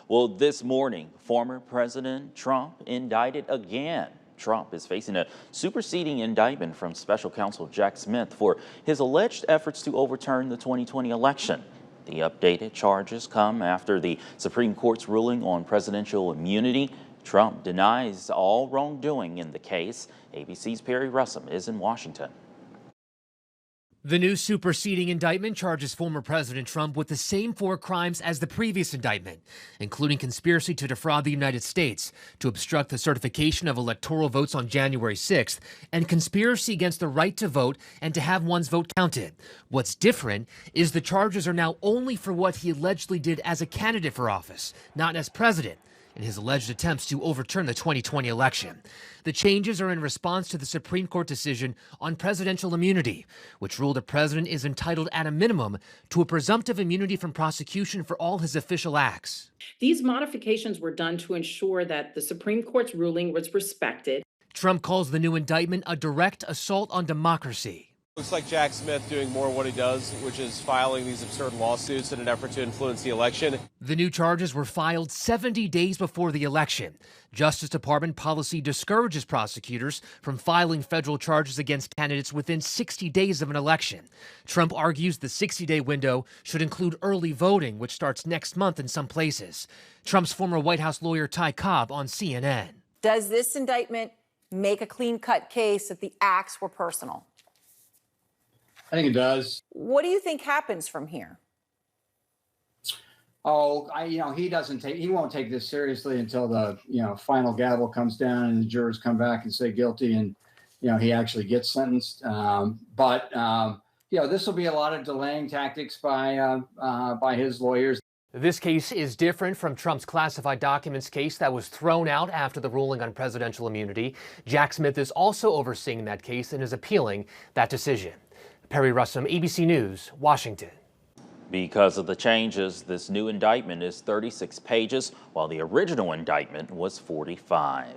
Well, this morning, former President Trump indicted again. Trump is facing a superseding indictment from special counsel Jack Smith for his alleged efforts to overturn the 2020 election. The updated charges come after the Supreme Court's ruling on presidential immunity. Trump denies all wrongdoing in the case. ABC's Perry Russum is in Washington. The new superseding indictment charges former President Trump with the same 4 crimes as the previous indictment, including conspiracy to defraud the United States, to obstruct the certification of electoral votes on January 6th, and conspiracy against the right to vote and to have one's vote counted. What's different is the charges are now only for what he allegedly did as a candidate for office, not as president, in his alleged attempts to overturn the 2020 election. The changes are in response to the Supreme Court decision on presidential immunity, which ruled a president is entitled at a minimum to a presumptive immunity from prosecution for all his official acts. These modifications were done to ensure that the Supreme Court's ruling was respected. Trump calls the new indictment a direct assault on democracy. Looks like Jack Smith doing more of what he does, which is filing these absurd lawsuits in an effort to influence the election. The new charges were filed 70 days before the election. Justice Department policy discourages prosecutors from filing federal charges against candidates within 60 days of an election. Trump argues the 60-day window should include early voting, which starts next month in some places. Trump's former White House lawyer Ty Cobb on CNN. Does this indictment make a clean-cut case that the acts were personal? I think it does. What do you think happens from here? Oh, he won't take this seriously until the, final gavel comes down and the jurors come back and say guilty and, he actually gets sentenced. This will be a lot of delaying tactics by his lawyers. This case is different from Trump's classified documents case that was thrown out after the ruling on presidential immunity. Jack Smith is also overseeing that case and is appealing that decision. Perry Russum, ABC News, Washington. Because of the changes, this new indictment is 36 pages, while the original indictment was 45.